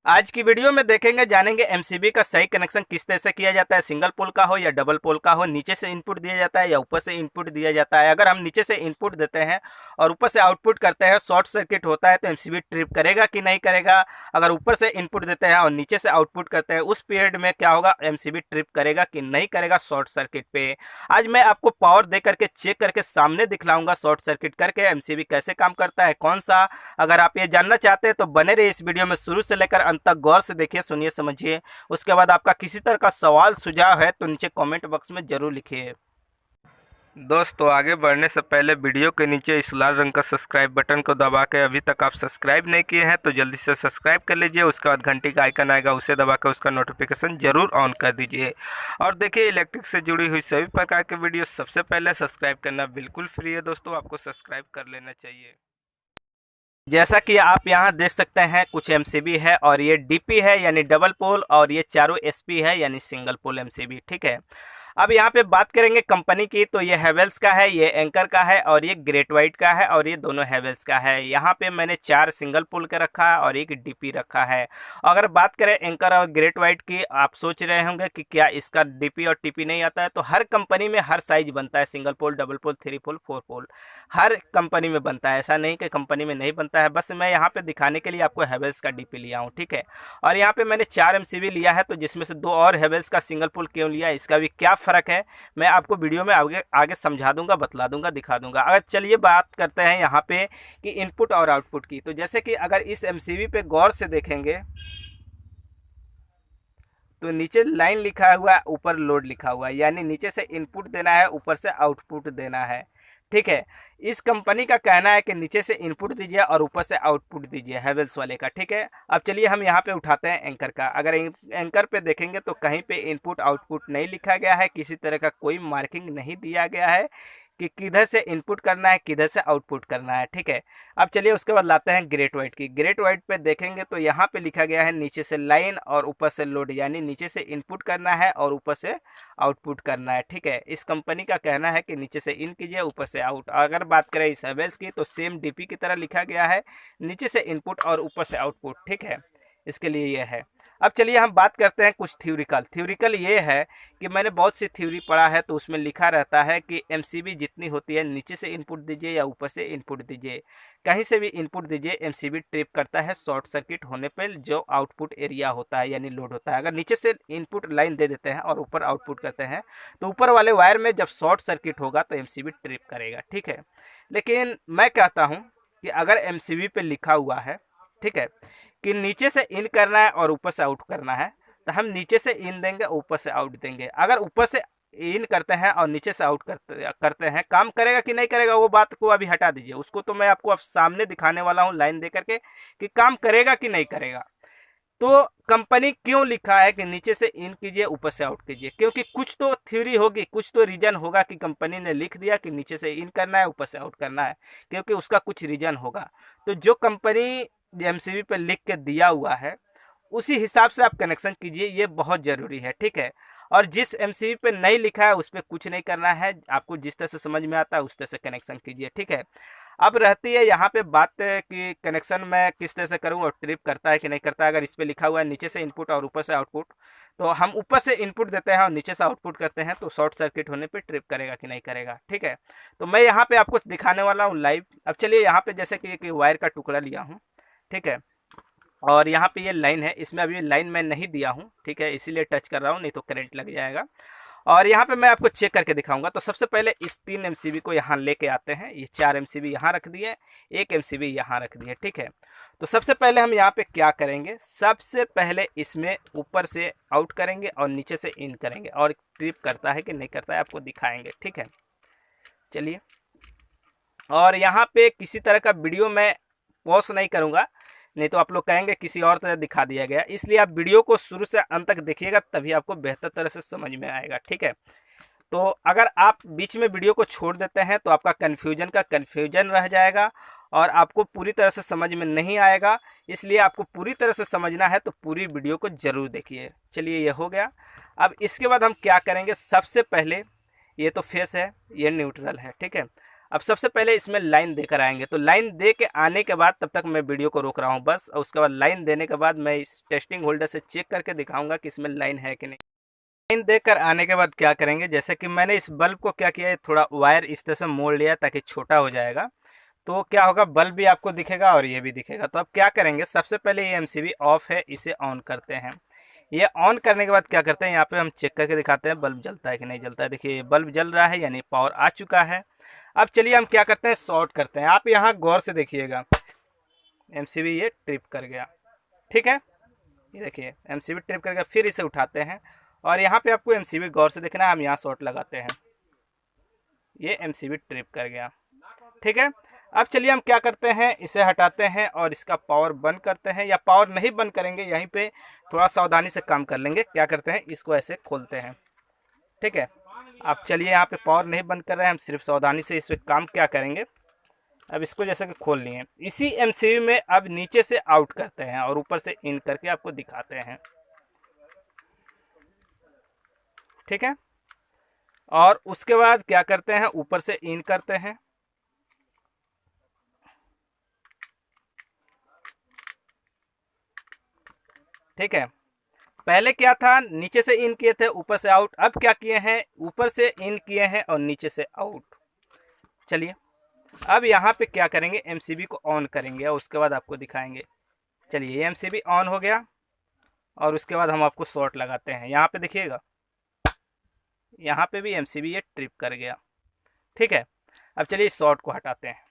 आज की वीडियो में देखेंगे जानेंगे एमसीबी का सही कनेक्शन किस तरह से किया जाता है। सिंगल पोल का हो या डबल पोल का हो, नीचे से इनपुट दिया जाता है या ऊपर से इनपुट दिया जाता है। अगर हम नीचे से इनपुट देते हैं और ऊपर से आउटपुट करते हैं, शॉर्ट सर्किट होता है तो एमसीबी ट्रिप करेगा कि नहीं करेगा। अगर ऊपर से इनपुट देते हैं और नीचे से आउटपुट करते हैं, उस पीरियड में क्या होगा, एमसीबी ट्रिप करेगा कि नहीं करेगा शॉर्ट सर्किट पे। आज मैं आपको पावर दे करके चेक करके सामने दिखलाऊंगा शॉर्ट सर्किट करके एमसीबी कैसे काम करता है, कौन सा। अगर आप ये जानना चाहते हैं तो बने रहिए इस वीडियो में, शुरू से लेकर अंत तक गौर से देखिए, सुनिए, समझिए। उसके बाद आपका किसी तरह का सवाल सुझाव है तो नीचे कमेंट बॉक्स में जरूर लिखिए। दोस्तों, आगे बढ़ने से पहले वीडियो के नीचे इस लाल रंग का सब्सक्राइब बटन को दबा के अभी तक आप सब्सक्राइब नहीं किए हैं तो जल्दी से सब्सक्राइब कर लीजिए। उसके बाद घंटी का आइकन आएगा, उसे दबा कर उसका नोटिफिकेशन जरूर ऑन कर दीजिए। और देखिए, इलेक्ट्रिक से जुड़ी हुई सभी प्रकार के वीडियो सबसे पहले सब्सक्राइब करना बिल्कुल फ्री है दोस्तों, आपको सब्सक्राइब कर लेना चाहिए। जैसा कि आप यहाँ देख सकते हैं, कुछ एमसीबी है और ये डीपी है यानी डबल पोल, और ये चारों एसपी है यानी सिंगल पोल एमसीबी। ठीक है, अब यहाँ पे बात करेंगे कंपनी की, तो ये हैवेल्स का है, ये एंकर का है और ये ग्रेट वाइट का है, और ये दोनों हैवेल्स का है। यहाँ पे मैंने 4 सिंगल पोल का रखा है और एक डीपी रखा है। अगर बात करें एंकर और ग्रेट वाइट की, आप सोच रहे होंगे कि क्या इसका डीपी और टीपी नहीं आता है, तो हर कंपनी में हर साइज बनता है, सिंगल पोल, डबल पोल, 3 पोल, 4 पोल, हर कंपनी में बनता है। ऐसा नहीं कि कंपनी में नहीं बनता है, बस मैं यहाँ पे दिखाने के लिए आपको हैवेल्स का डीपी लिया हूँ। ठीक है, और यहाँ पे मैंने 4 एमसीबी लिया है, तो जिसमें से 2 और हैवेल्स का सिंगल पोल क्यों लिया, इसका भी क्या फ़र्क है, मैं आपको वीडियो में आगे आगे समझा दूंगा, बतला दूंगा, दिखा दूंगा। अगर चलिए बात करते हैं यहाँ पे कि इनपुट और आउटपुट की, तो जैसे कि अगर इस एमसीबी पे गौर से देखेंगे तो नीचे लाइन लिखा हुआ है, ऊपर लोड लिखा हुआ है, यानी नीचे से इनपुट देना है, ऊपर से आउटपुट देना है। ठीक है, इस कंपनी का कहना है कि नीचे से इनपुट दीजिए और ऊपर से आउटपुट दीजिए, हैवेल्स वाले का। ठीक है, अब चलिए हम यहाँ पे उठाते हैं एंकर का। अगर एंकर पे देखेंगे तो कहीं पे इनपुट आउटपुट नहीं लिखा गया है, किसी तरह का कोई मार्किंग नहीं दिया गया है कि किधर से इनपुट करना है, किधर से आउटपुट करना है। ठीक है, अब चलिए उसके बाद लाते हैं ग्रेट वाइट की। ग्रेट वाइट पे देखेंगे तो यहाँ पे लिखा गया है नीचे से लाइन और ऊपर से लोड, यानी नीचे से इनपुट करना है और ऊपर से आउटपुट करना है। ठीक है, इस कंपनी का कहना है कि नीचे से इन कीजिए, ऊपर से आउट। अगर बात करें इस हैवेल्स की तो सेम डीपी की तरह लिखा गया है, नीचे से इनपुट और ऊपर से आउटपुट। ठीक है, इसके लिए यह है। अब चलिए हम बात करते हैं कुछ थ्योरिकल ये है कि मैंने बहुत सी थ्योरी पढ़ा है, तो उसमें लिखा रहता है कि एमसीबी जितनी होती है, नीचे से इनपुट दीजिए या ऊपर से इनपुट दीजिए, कहीं से भी इनपुट दीजिए, एमसीबी ट्रिप करता है शॉर्ट सर्किट होने पर जो आउटपुट एरिया होता है यानी लोड होता है। अगर नीचे से इनपुट लाइन दे देते हैं और ऊपर आउटपुट करते हैं तो ऊपर वाले वायर में जब शॉर्ट सर्किट होगा तो एमसीबी ट्रिप करेगा। ठीक है, लेकिन मैं कहता हूँ कि अगर एमसीबी पे लिखा हुआ है, ठीक है, कि नीचे से इन करना है और ऊपर से आउट करना है, तो हम नीचे से इन देंगे, ऊपर से आउट देंगे। अगर ऊपर से इन करते हैं और नीचे से आउट करते हैं, काम करेगा कि नहीं करेगा वो बात को अभी हटा दीजिए, उसको तो मैं आपको अब सामने दिखाने वाला हूँ लाइन दे करके कि काम करेगा कि नहीं करेगा। तो कंपनी क्यों लिखा है कि नीचे से इन कीजिए, ऊपर से आउट कीजिए, क्योंकि कुछ तो थ्योरी होगी, कुछ तो रीजन होगा कि कंपनी ने लिख दिया कि नीचे से इन करना है, ऊपर से आउट करना है, क्योंकि उसका कुछ रीजन होगा। तो जो कंपनी एमसीबी पे लिख के दिया हुआ है उसी हिसाब से आप कनेक्शन कीजिए, ये बहुत ज़रूरी है। ठीक है, और जिस एमसीबी पे नहीं लिखा है उस पर कुछ नहीं करना है, आपको जिस तरह से समझ में आता है उस तरह से कनेक्शन कीजिए। ठीक है, अब रहती है यहाँ पे बात कि कनेक्शन मैं किस तरह से करूँ और ट्रिप करता है कि नहीं करता है। अगर इस पर लिखा हुआ है नीचे से इनपुट और ऊपर से आउटपुट, तो हम ऊपर से इनपुट देते हैं और नीचे से आउटपुट करते हैं, तो शॉर्ट सर्किट होने पे ट्रिप करेगा कि नहीं करेगा। ठीक है, तो मैं यहाँ पे आपको दिखाने वाला हूँ लाइव। अब चलिए यहाँ पे जैसे कि एक वायर का टुकड़ा लिया हूँ, ठीक है, और यहाँ पे ये लाइन है, इसमें अभी लाइन मैं नहीं दिया हूँ, ठीक है, इसीलिए टच कर रहा हूँ, नहीं तो करंट लग जाएगा। और यहाँ पे मैं आपको चेक करके दिखाऊंगा। तो सबसे पहले इस 3 एमसीबी को यहाँ लेके आते हैं, ये 4 एमसीबी यहाँ रख दिए, 1 एमसीबी यहाँ रख दिए। ठीक है, तो सबसे पहले हम यहाँ पे क्या करेंगे, सबसे पहले इसमें ऊपर से आउट करेंगे और नीचे से इन करेंगे, और ट्रिप करता है कि नहीं करता है आपको दिखाएंगे। ठीक है, चलिए, और यहाँ पे किसी तरह का वीडियो मैं पॉज नहीं करूँगा, नहीं तो आप लोग कहेंगे किसी और तरह दिखा दिया गया, इसलिए आप वीडियो को शुरू से अंत तक देखिएगा, तभी आपको बेहतर तरह से समझ में आएगा। ठीक है, तो अगर आप बीच में वीडियो को छोड़ देते हैं तो आपका कन्फ्यूजन रह जाएगा और आपको पूरी तरह से समझ में नहीं आएगा, इसलिए आपको पूरी तरह से समझना है तो पूरी वीडियो को ज़रूर देखिए। चलिए, ये हो गया। अब इसके बाद हम क्या करेंगे, सबसे पहले ये तो फेस है, ये न्यूट्रल है। ठीक है, अब सबसे पहले इसमें लाइन देकर आएंगे, तो लाइन दे के आने के बाद तब तक मैं वीडियो को रोक रहा हूँ बस, और उसके बाद लाइन देने के बाद मैं इस टेस्टिंग होल्डर से चेक करके दिखाऊंगा कि इसमें लाइन है कि नहीं। लाइन देकर आने के बाद क्या करेंगे, जैसे कि मैंने इस बल्ब को क्या किया है, थोड़ा वायर इस तरह से मोड़ लिया ताकि छोटा हो जाएगा, तो क्या होगा, बल्ब भी आपको दिखेगा और ये भी दिखेगा। तो अब क्या करेंगे, सबसे पहले ये एमसीबी ऑफ है, इसे ऑन करते हैं। ये ऑन करने के बाद क्या करते हैं, यहाँ पे हम चेक करके दिखाते हैं बल्ब जलता है कि नहीं जलता है। देखिए ये बल्ब जल रहा है, यानी पावर आ चुका है। अब चलिए हम क्या करते हैं, शॉर्ट करते हैं। आप यहाँ गौर से देखिएगा, एमसीबी ये ट्रिप कर गया, ठीक है, ये देखिए एमसीबी ट्रिप कर गया। फिर इसे उठाते हैं और यहाँ पे आपको एमसीबी गौर से देखना है, हम यहाँ शॉर्ट लगाते हैं, ये एमसीबी ट्रिप कर गया, ठीक है। अब चलिए हम क्या करते हैं, इसे हटाते हैं और इसका पावर बंद करते हैं, या पावर नहीं बंद करेंगे, यहीं पे थोड़ा सावधानी से काम कर लेंगे। क्या करते हैं, इसको ऐसे खोलते हैं, ठीक है। अब चलिए यहाँ पे पावर नहीं बंद कर रहे हैं, हम सिर्फ सावधानी से इस पर काम क्या करेंगे। अब इसको जैसे कि खोल लिए, इसी एमसीबी में अब नीचे से आउट करते हैं और ऊपर से इन करके आपको दिखाते हैं, ठीक है। और उसके बाद क्या करते हैं, ऊपर से इन करते हैं, ठीक है। पहले क्या था, नीचे से इन किए थे, ऊपर से आउट। अब क्या किए हैं, ऊपर से इन किए हैं और नीचे से आउट। चलिए अब यहाँ पे क्या करेंगे, एमसीबी को ऑन करेंगे और उसके बाद आपको दिखाएंगे। चलिए ये एमसीबी ऑन हो गया और उसके बाद हम आपको शॉर्ट लगाते हैं। यहाँ पे देखिएगा, यहाँ पे भी एमसीबी ये ट्रिप कर गया, ठीक है। अब चलिए इस शॉर्ट को हटाते हैं।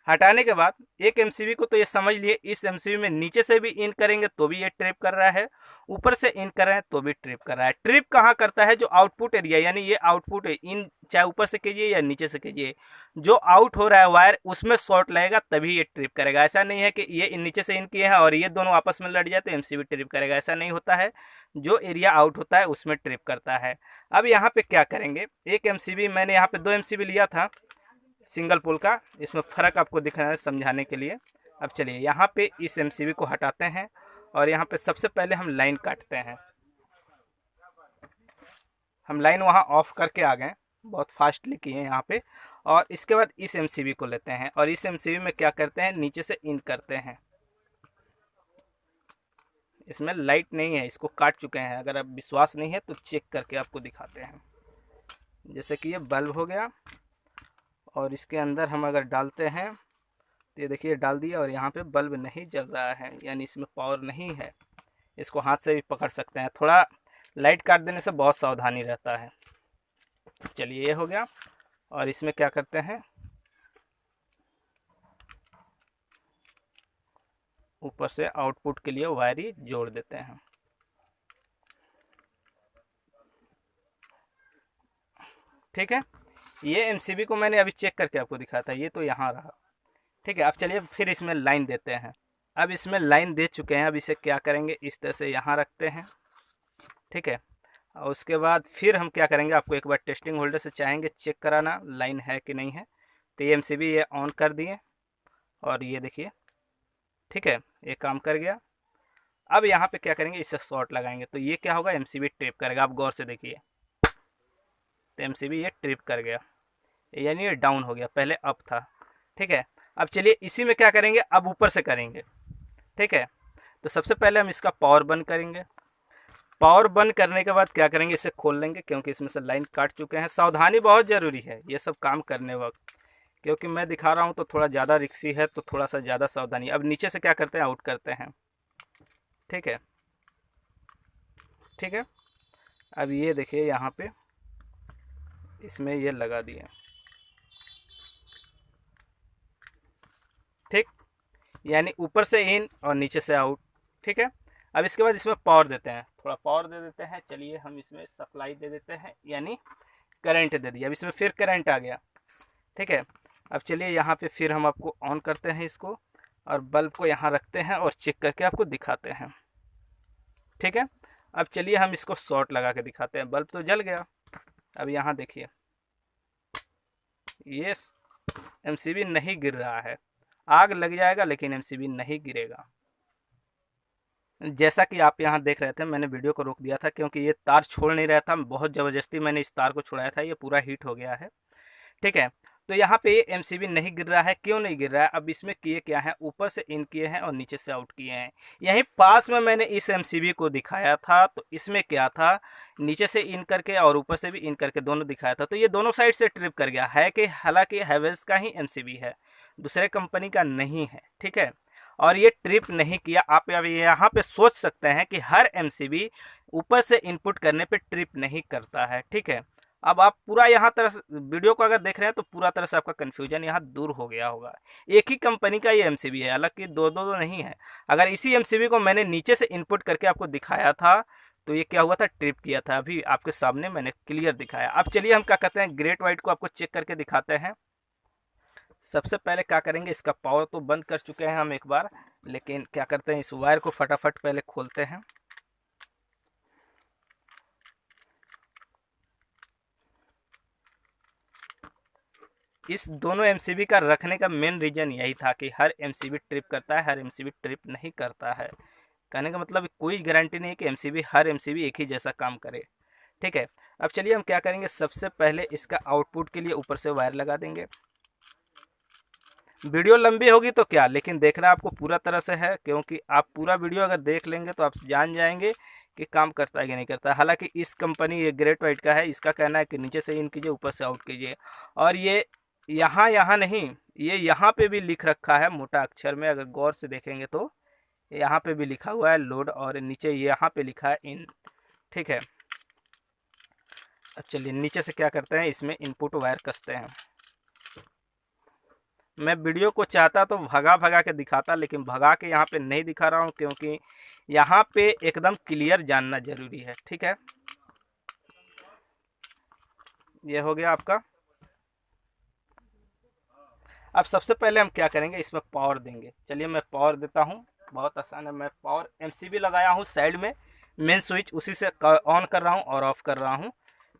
हटाने के बाद एक एमसीबी को तो ये समझ लिए, इस एमसीबी में नीचे से भी इन करेंगे तो भी ये ट्रिप कर रहा है, ऊपर से इन कर रहे हैं तो भी ट्रिप कर रहा है। ट्रिप कहाँ करता है, जो आउटपुट एरिया, यानी ये आउटपुट है, इन चाहे ऊपर से कीजिए या नीचे से कीजिए, जो आउट हो रहा है वायर उसमें शॉर्ट लगेगा तभी ये ट्रिप करेगा। ऐसा नहीं है कि ये नीचे से इन किए हैं और ये दोनों आपस में लड़ जाए तो एमसीबी ट्रिप करेगा, ऐसा नहीं होता है। जो एरिया आउट होता है उसमें ट्रिप करता है। अब यहाँ पे क्या करेंगे, एक एमसीबी, मैंने यहाँ पे 2 एमसीबी लिया था सिंगल पोल का, इसमें फ़र्क आपको दिखाना है समझाने के लिए। अब चलिए यहाँ पे इस एमसीबी को हटाते हैं और यहाँ पे सबसे पहले हम लाइन काटते हैं। हम लाइन वहाँ ऑफ करके आ गए, बहुत फास्टली किए यहाँ पे। और इसके बाद इस एमसीबी को लेते हैं और इस एमसीबी में क्या करते हैं, नीचे से इन करते हैं। इसमें लाइट नहीं है, इसको काट चुके हैं। अगर आप विश्वास नहीं है तो चेक करके आपको दिखाते हैं। जैसे कि ये बल्ब हो गया और इसके अंदर हम अगर डालते हैं तो ये देखिए डाल दिया और यहाँ पे बल्ब नहीं जल रहा है, यानी इसमें पावर नहीं है। इसको हाथ से भी पकड़ सकते हैं, थोड़ा लाइट काट देने से बहुत सावधानी रहता है। चलिए ये हो गया और इसमें क्या करते हैं, ऊपर से आउटपुट के लिए वायरी जोड़ देते हैं, ठीक है। ये एमसीबी को मैंने अभी चेक करके आपको दिखाया था, ये तो यहाँ रहा, ठीक है। अब चलिए फिर इसमें लाइन देते हैं। अब इसमें लाइन दे चुके हैं, अब इसे क्या करेंगे, इस तरह से यहाँ रखते हैं, ठीक है। और उसके बाद फिर हम क्या करेंगे, आपको एक बार टेस्टिंग होल्डर से चाहेंगे चेक कराना लाइन है कि नहीं है। तो ये एमसीबी ये ऑन कर दिए और ये देखिए, ठीक है, ये काम कर गया। अब यहाँ पे क्या करेंगे, इससे शॉर्ट लगाएंगे तो ये क्या होगा, एमसीबी ट्रिप करेगा। आप गौर से देखिए, तो एमसीबी ये ट्रिप कर गया, यानी ये डाउन हो गया, पहले अप था, ठीक है। अब चलिए इसी में क्या करेंगे, अब ऊपर से करेंगे, ठीक है। तो सबसे पहले हम इसका पावर बंद करेंगे। पावर बंद करने के बाद क्या करेंगे, इसे खोल लेंगे क्योंकि इसमें से लाइन काट चुके हैं। सावधानी बहुत ज़रूरी है ये सब काम करने वक्त, क्योंकि मैं दिखा रहा हूँ तो थोड़ा ज़्यादा रिक्सी है, तो थोड़ा सा ज़्यादा सावधानी। अब नीचे से क्या करते हैं, आउट करते हैं, ठीक है, ठीक है। अब ये देखिए यहाँ पे इसमें ये लगा दिए, ठीक, यानी ऊपर से इन और नीचे से आउट, ठीक है। अब इसके बाद इसमें पावर देते हैं, थोड़ा पावर दे देते हैं। चलिए हम इसमें सप्लाई दे देते हैं, यानी करंट दे दिया। अब इसमें फिर करंट आ गया, ठीक है। अब चलिए यहाँ पे फिर हम आपको ऑन करते हैं इसको और बल्ब को यहाँ रखते हैं और चेक करके आपको दिखाते हैं, ठीक है। अब चलिए हम इसको शॉर्ट लगा के दिखाते हैं। बल्ब तो जल गया। अब यहाँ देखिए, ये एमसीबी नहीं गिर रहा है, आग लग जाएगा लेकिन एमसीबी नहीं गिरेगा। जैसा कि आप यहाँ देख रहे थे, मैंने वीडियो को रोक दिया था क्योंकि ये तार छोड़ नहीं रहा था, बहुत ज़बरदस्ती मैंने इस तार को छुड़ाया था, ये पूरा हीट हो गया है, ठीक है। तो यहाँ पे ये एमसीबी नहीं गिर रहा है। क्यों नहीं गिर रहा है? अब इसमें किए क्या है, ऊपर से इन किए हैं और नीचे से आउट किए हैं। यहीं पास में मैंने इस एमसीबी को दिखाया था, तो इसमें क्या था, नीचे से इन करके और ऊपर से भी इन करके दोनों दिखाया था। तो ये दोनों साइड से ट्रिप कर गया है कि हालांकि हैवेल्स का ही एमसीबी है, दूसरे कंपनी का नहीं है, ठीक है। और ये ट्रिप नहीं किया। आप यहाँ पे सोच सकते हैं कि हर एमसीबी ऊपर से इनपुट करने पे ट्रिप नहीं करता है, ठीक है। अब आप पूरा यहाँ तरह से वीडियो को अगर देख रहे हैं तो पूरा तरह से आपका कन्फ्यूजन यहाँ दूर हो गया होगा। एक ही कंपनी का ये एमसीबी है, हालांकि दो दो तो नहीं है। अगर इसी एमसीबी को मैंने नीचे से इनपुट करके आपको दिखाया था तो ये क्या हुआ था, ट्रिप किया था। अभी आपके सामने मैंने क्लियर दिखाया। अब चलिए हम क्या कहते हैं, ग्रेट वाइट को आपको चेक करके दिखाते हैं। सबसे पहले क्या करेंगे, इसका पावर तो बंद कर चुके हैं हम एक बार, लेकिन क्या करते हैं, इस वायर को फटाफट पहले खोलते हैं। इस दोनों एमसीबी का रखने का मेन रीजन यही था कि हर एमसीबी ट्रिप करता है, हर एमसीबी ट्रिप नहीं करता है। कहने का मतलब कोई गारंटी नहीं कि एमसीबी हर एमसीबी एक ही जैसा काम करे, ठीक है। अब चलिए हम क्या करेंगे, सबसे पहले इसका आउटपुट के लिए ऊपर से वायर लगा देंगे। वीडियो लंबी होगी तो क्या, लेकिन देखना आपको पूरा तरह से है, क्योंकि आप पूरा वीडियो अगर देख लेंगे तो आप जान जाएंगे कि काम करता है कि नहीं करता है। हालांकि इस कंपनी ये ग्रेट वाइट का है, इसका कहना है कि नीचे से इन कीजिए, ऊपर से आउट कीजिए। और ये यहाँ नहीं, ये यहाँ पे भी लिख रखा है मोटा अक्षर में, अगर गौर से देखेंगे तो यहाँ पे भी लिखा हुआ है लोड, और नीचे यहाँ पे लिखा है इन, ठीक है। अब चलिए नीचे से क्या करते हैं, इसमें इनपुट वायर कसते हैं। मैं वीडियो को चाहता तो भगा भगा के दिखाता, लेकिन भगा के यहाँ पे नहीं दिखा रहा हूँ, क्योंकि यहाँ पे एकदम क्लियर जानना जरूरी है, ठीक है। ये हो गया आपका। अब सबसे पहले हम क्या करेंगे, इसमें पावर देंगे। चलिए मैं पावर देता हूँ, बहुत आसान है। मैं पावर एमसीबी लगाया हूँ साइड में, मेन स्विच उसी से ऑन कर रहा हूँ और ऑफ कर रहा हूँ,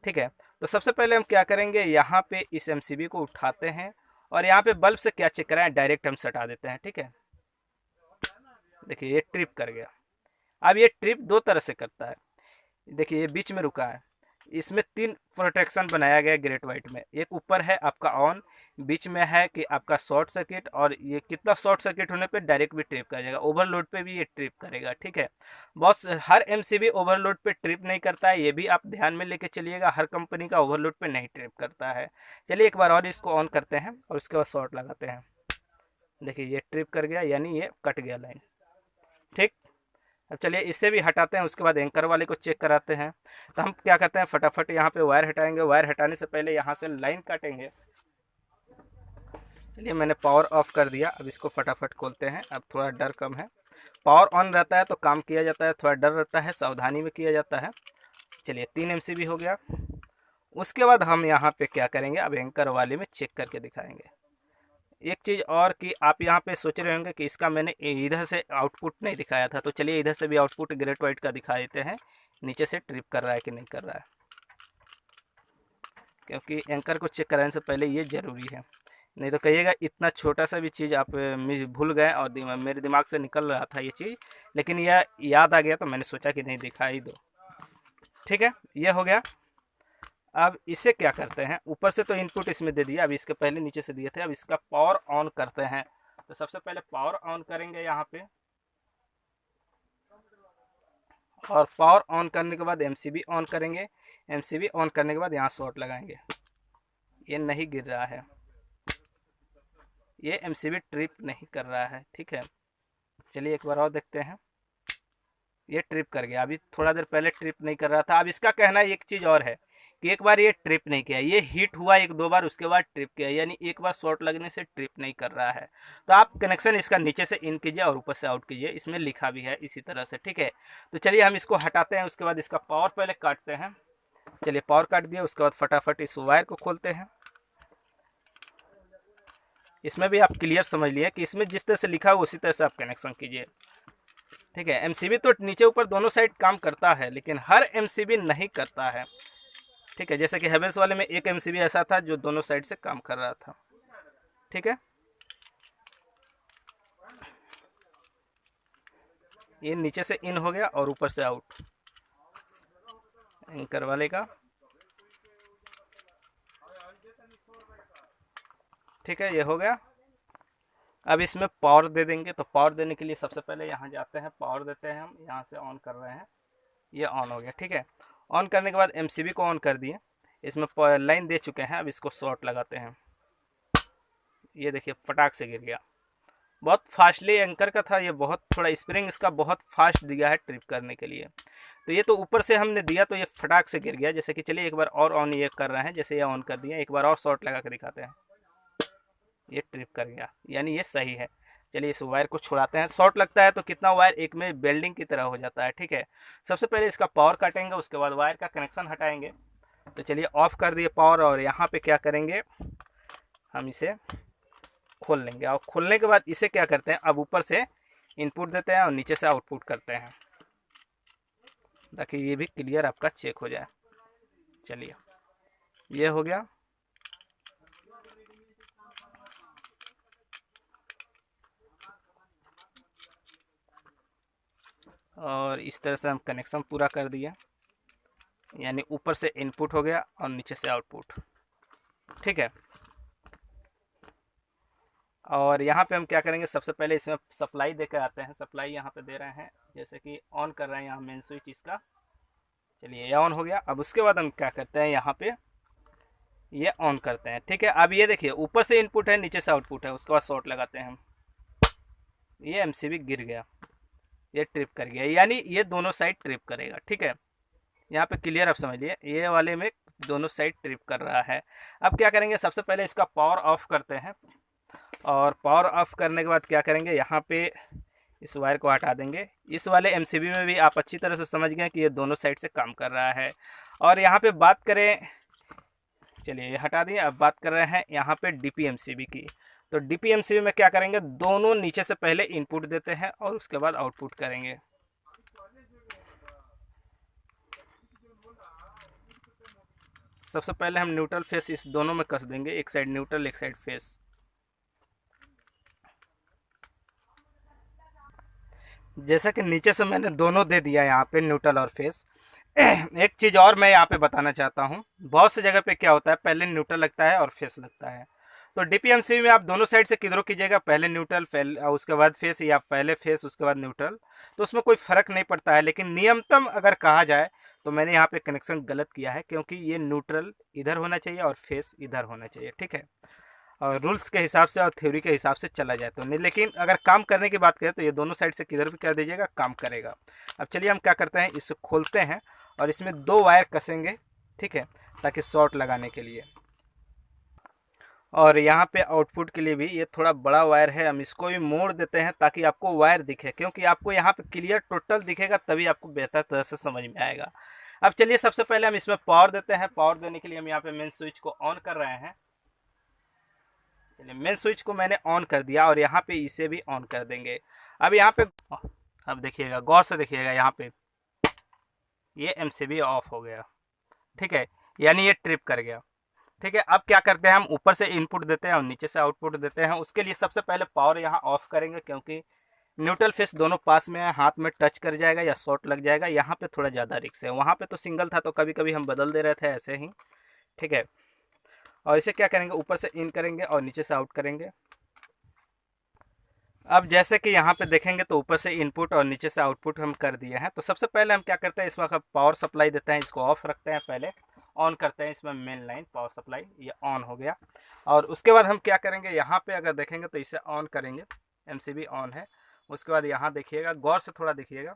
ठीक है। तो सबसे पहले हम क्या करेंगे, यहाँ पे इस एमसीबी को उठाते हैं और यहाँ पे बल्ब से क्या चेक कराएं, डायरेक्ट हम सटा देते हैं, ठीक है। देखिए ये ट्रिप कर गया। अब ये ट्रिप दो तरह से करता है, देखिए ये बीच में रुका है। इसमें तीन प्रोटेक्शन बनाया गया ग्रेट वाइट में। एक ऊपर है आपका ऑन, बीच में है कि आपका शॉर्ट सर्किट, और ये कितना शॉर्ट सर्किट होने पे डायरेक्ट भी ट्रिप कर जाएगा, ओवरलोड पे भी ये ट्रिप करेगा, ठीक है। बॉस हर एमसीबी ओवरलोड पे ट्रिप नहीं करता है, ये भी आप ध्यान में लेके चलिएगा। हर कंपनी का ओवरलोड पे नहीं ट्रिप करता है। चलिए एक बार और इसको ऑन करते हैं और उसके बाद शॉर्ट लगाते हैं। देखिए ये ट्रिप कर गया, यानी ये कट गया लाइन, ठीक। अब चलिए इसे भी हटाते हैं, उसके बाद एंकर वाले को चेक कराते हैं। तो हम क्या करते हैं, फटाफट यहाँ पे वायर हटाएंगे। वायर हटाने से पहले यहाँ से लाइन काटेंगे। चलिए मैंने पावर ऑफ कर दिया, अब इसको फटाफट खोलते हैं। अब थोड़ा डर कम है, पावर ऑन रहता है तो काम किया जाता है, थोड़ा डर रहता है, सावधानी में किया जाता है। चलिए 3 एमसीबी हो गया। उसके बाद हम यहाँ पे क्या करेंगे, अब एंकर वाले में चेक करके दिखाएंगे। एक चीज़ और कि आप यहाँ पे सोच रहे होंगे कि इसका मैंने इधर से आउटपुट नहीं दिखाया था, तो चलिए इधर से भी आउटपुट ग्रेट वाइट का दिखा देते हैं, नीचे से ट्रिप कर रहा है कि नहीं कर रहा है, क्योंकि एंकर को चेक कराने से पहले ये ज़रूरी है। नहीं तो कहिएगा इतना छोटा सा भी चीज़ आप भूल गए, और मेरे दिमाग से निकल रहा था ये चीज़, लेकिन यह याद आ गया तो मैंने सोचा कि नहीं दिखा ही दो, ठीक है। ये हो गया। अब इसे क्या करते हैं, ऊपर से तो इनपुट इसमें दे दिया, अब इसके पहले नीचे से दिए थे। अब इसका पावर ऑन करते हैं। तो सबसे पहले पावर ऑन करेंगे यहाँ पे, और पावर ऑन करने के बाद एमसीबी ऑन करेंगे। एमसीबी ऑन करने के बाद यहाँ शॉर्ट लगाएंगे। ये नहीं गिर रहा है, ये एमसीबी ट्रिप नहीं कर रहा है, ठीक है। चलिए एक बार और देखते हैं। ये ट्रिप कर गया, अभी थोड़ा देर पहले ट्रिप नहीं कर रहा था। अब इसका कहना है एक चीज़ और है कि एक बार ये ट्रिप नहीं किया, ये हीट हुआ एक दो बार, उसके बाद ट्रिप किया, यानी एक बार शॉर्ट लगने से ट्रिप नहीं कर रहा है। तो आप कनेक्शन इसका नीचे से इन कीजिए और ऊपर से आउट कीजिए, इसमें लिखा भी है इसी तरह से, ठीक है। तो चलिए हम इसको हटाते हैं, उसके बाद इसका पावर पहले काटते हैं। चलिए पावर काट दिया, उसके बाद फटाफट इस वायर को खोलते हैं। इसमें भी आप क्लियर समझ लिए कि इसमें जिस तरह से लिखा हो उसी तरह से आप कनेक्शन कीजिए, ठीक है। एमसीबी तो नीचे ऊपर दोनों साइड काम करता है, लेकिन हर एमसीबी नहीं करता है, ठीक है। जैसे कि हेवेल्स वाले में एक एमसीबी ऐसा था जो दोनों साइड से काम कर रहा था, ठीक है। ये नीचे से इन हो गया और ऊपर से आउट, एंकर वाले का। ठीक है, ये हो गया। अब इसमें पावर दे देंगे, तो पावर देने के लिए सबसे पहले यहाँ जाते हैं, पावर देते हैं, हम यहाँ से ऑन कर रहे हैं, ये ऑन हो गया। ठीक है, ऑन करने के बाद एमसीबी को ऑन कर दिए, इसमें लाइन दे चुके हैं। अब इसको शॉर्ट लगाते हैं, ये देखिए फटाक से गिर गया। बहुत फास्टली एंकर का था ये, बहुत थोड़ा स्प्रिंग इसका बहुत फास्ट दिया है ट्रिप करने के लिए। तो ये तो ऊपर से हमने दिया तो ये फटाक से गिर गया। जैसे कि चलिए एक बार और ऑन ये कर रहे हैं, जैसे ये ऑन कर दिया, एक बार और शॉर्ट लगा के दिखाते हैं, ये ट्रिप कर गया, यानी ये सही है। चलिए इस वायर को छुड़ाते हैं। शॉर्ट लगता है तो कितना वायर एक में बेल्डिंग की तरह हो जाता है। ठीक है, सबसे पहले इसका पावर काटेंगे, उसके बाद वायर का कनेक्शन हटाएंगे। तो चलिए ऑफ कर दिए पावर, और यहाँ पे क्या करेंगे, हम इसे खोल लेंगे। और खोलने के बाद इसे क्या करते हैं, अब ऊपर से इनपुट देते हैं और नीचे से आउटपुट करते हैं, ताकि ये भी क्लियर आपका चेक हो जाए। चलिए ये हो गया। और इस तरह से हम कनेक्शन पूरा कर दिए, यानी ऊपर से इनपुट हो गया और नीचे से आउटपुट। ठीक है, और यहाँ पे हम क्या करेंगे, सबसे पहले इसमें सप्लाई देकर आते हैं। सप्लाई यहाँ पे दे रहे हैं, जैसे कि ऑन कर रहे हैं यहाँ मेन स्विच इसका। चलिए ये ऑन हो गया। अब उसके बाद हम क्या करते हैं, यहाँ पे ये ऑन करते हैं। ठीक है, अब ये देखिए ऊपर से इनपुट है, नीचे से आउटपुट है। उसके बाद शॉर्ट लगाते हैं हम, ये एमसीबी गिर गया, ये ट्रिप कर गया, यानी ये दोनों साइड ट्रिप करेगा। ठीक है, यहाँ पे क्लियर आप समझिए, ये वाले में दोनों साइड ट्रिप कर रहा है। अब क्या करेंगे, सबसे पहले इसका पावर ऑफ करते हैं, और पावर ऑफ करने के बाद क्या करेंगे, यहाँ पे इस वायर को हटा देंगे। इस वाले एमसीबी में भी आप अच्छी तरह से समझ गए कि ये दोनों साइड से काम कर रहा है। और यहाँ पे बात करें, चलिए ये हटा दिए, अब बात कर रहे हैं यहाँ पे डीपीएमसीबी की। तो डीपीएमसीबी में क्या करेंगे, दोनों नीचे से पहले इनपुट देते हैं और उसके बाद आउटपुट करेंगे। सबसे पहले हम न्यूट्रल फेस इस दोनों में कस देंगे, एक साइड न्यूट्रल एक साइड फेस। जैसा कि नीचे से मैंने दोनों दे दिया यहाँ पे, न्यूट्रल और फेस। एक चीज़ और मैं यहाँ पे बताना चाहता हूँ, बहुत सी जगह पे क्या होता है, पहले न्यूट्रल लगता है और फेस लगता है। तो डीपीएमसी में आप दोनों साइड से किधरों कीजिएगा, पहले न्यूट्रल उसके बाद फेस, या पहले फेस उसके बाद न्यूट्रल, तो उसमें कोई फ़र्क नहीं पड़ता है। लेकिन नियमतम अगर कहा जाए तो मैंने यहाँ पे कनेक्शन गलत किया है, क्योंकि ये न्यूट्रल इधर होना चाहिए और फेस इधर होना चाहिए। ठीक है, और रूल्स के हिसाब से और थ्योरी के हिसाब से चला जाए तो नहीं, लेकिन अगर काम करने की बात करें तो ये दोनों साइड से किधर भी कर दीजिएगा, काम करेगा। अब चलिए हम क्या करते हैं, इसे खोलते हैं और इसमें दो वायर कसेंगे। ठीक है, ताकि शॉर्ट लगाने के लिए। और यहाँ पे आउटपुट के लिए भी ये थोड़ा बड़ा वायर है, हम इसको भी मोड़ देते हैं ताकि आपको वायर दिखे, क्योंकि आपको यहाँ पे क्लियर टोटल दिखेगा, तभी आपको बेहतर तरह से समझ में आएगा। अब चलिए सबसे पहले हम इसमें पावर देते हैं। पावर देने के लिए हम यहाँ पे मेन स्विच को ऑन कर रहे हैं। चलिए मेन स्विच को मैंने ऑन कर दिया, और यहाँ पे इसे भी ऑन कर देंगे। अब यहाँ पे अब देखिएगा, गौर से देखिएगा, यहाँ पे ये एमसीबी ऑफ हो गया। ठीक है, यानी ये ट्रिप कर गया। ठीक है, अब क्या करते हैं, हम ऊपर से इनपुट देते हैं और नीचे से आउटपुट देते हैं। उसके लिए सबसे पहले पावर यहाँ ऑफ करेंगे, क्योंकि न्यूट्रल फेस दोनों पास में है, हाथ में टच कर जाएगा या शॉर्ट लग जाएगा। यहाँ पे थोड़ा ज़्यादा रिस्क है, वहाँ पे तो सिंगल था तो कभी कभी हम बदल दे रहे थे ऐसे ही। ठीक है, और इसे क्या करेंगे, ऊपर से इन करेंगे और नीचे से आउट करेंगे। अब जैसे कि यहाँ पे देखेंगे तो ऊपर से इनपुट और नीचे से आउटपुट हम कर दिए हैं। तो सबसे पहले हम क्या करते हैं, इसमें पावर सप्लाई देते हैं, इसको ऑफ रखते हैं, पहले ऑन करते हैं। इसमें मेन लाइन पावर सप्लाई ये ऑन हो गया। और उसके बाद हम क्या करेंगे, यहाँ पे अगर देखेंगे तो इसे ऑन करेंगे, एमसीबी ऑन है। उसके बाद यहाँ देखिएगा, गौर से थोड़ा देखिएगा,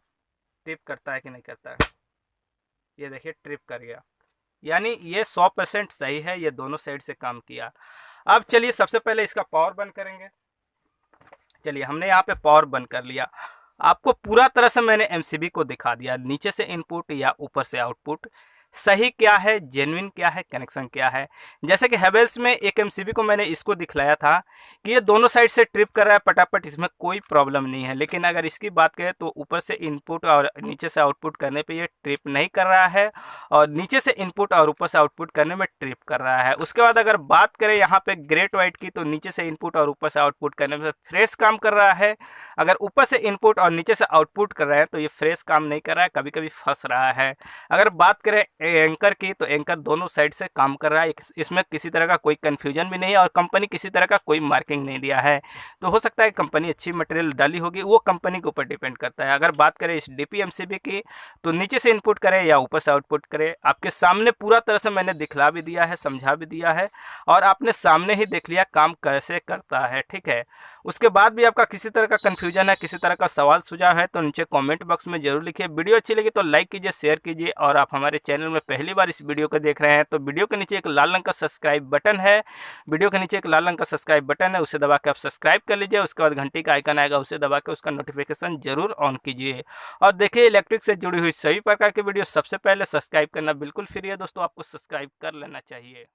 ट्रिप करता है कि नहीं करता है। ये देखिए ट्रिप कर गया, यानी ये 100% सही है, ये दोनों साइड से काम किया। अब चलिए सबसे पहले इसका पावर बंद करेंगे। चलिए हमने यहाँ पे पावर बंद कर लिया। आपको पूरा तरह से मैंने एमसीबी को दिखा दिया, नीचे से इनपुट या ऊपर से आउटपुट, सही क्या है, जेन्युइन क्या है, कनेक्शन क्या है। जैसे कि हैवेल्स में एक एमसीबी को मैंने इसको दिखलाया था कि ये दोनों साइड से ट्रिप कर रहा है पटापट, इसमें कोई प्रॉब्लम नहीं है। लेकिन अगर इसकी बात करें तो ऊपर से इनपुट और नीचे से आउटपुट करने पे ये ट्रिप नहीं कर रहा है, और नीचे से इनपुट और ऊपर से आउटपुट करने में ट्रिप कर रहा है। उसके बाद अगर बात करें यहाँ पे ग्रेट वाइट की, तो नीचे से इनपुट और ऊपर से आउटपुट करने में फ्रेश काम कर रहा है। अगर ऊपर से इनपुट और नीचे से आउटपुट कर रहा है तो ये फ्रेश काम नहीं कर रहा है, कभी कभी फंस रहा है। अगर बात करें एंकर की, तो एंकर दोनों साइड से काम कर रहा है, इसमें किसी तरह का कोई कन्फ्यूजन भी नहीं है और कंपनी किसी तरह का कोई मार्किंग नहीं दिया है। तो हो सकता है कंपनी अच्छी मटेरियल डाली होगी, वो कंपनी के ऊपर डिपेंड करता है। अगर बात करें इस DPMCB की, तो नीचे से इनपुट करे या ऊपर से आउटपुट करे, आपके सामने पूरा तरह से मैंने दिखला भी दिया है, समझा भी दिया है और आपने सामने ही देख लिया काम कैसे करता है। ठीक है, उसके बाद भी आपका किसी तरह का कन्फ्यूजन है, किसी तरह का सवाल सुझाव है, तो नीचे कमेंट बॉक्स में जरूर लिखिए। वीडियो अच्छी लगी तो लाइक कीजिए, शेयर कीजिए और आप हमारे चैनल में पहली बार इस वीडियो को देख रहे हैं तो वीडियो के नीचे एक लाल रंग का सब्सक्राइब बटन है, वीडियो के नीचे एक लाल रंग का सब्सक्राइब बटन है, उसे दबा के आप सब्सक्राइब कर लीजिए। उसके बाद घंटी का आइकन आएगा, उसे दबा के उसका नोटिफिकेशन जरूर ऑन कीजिए। और देखिए, इलेक्ट्रिक से जुड़ी हुई सभी प्रकार की वीडियो सबसे पहले सब्सक्राइब करना बिल्कुल फ्री है दोस्तों, आपको सब्सक्राइब कर लेना चाहिए।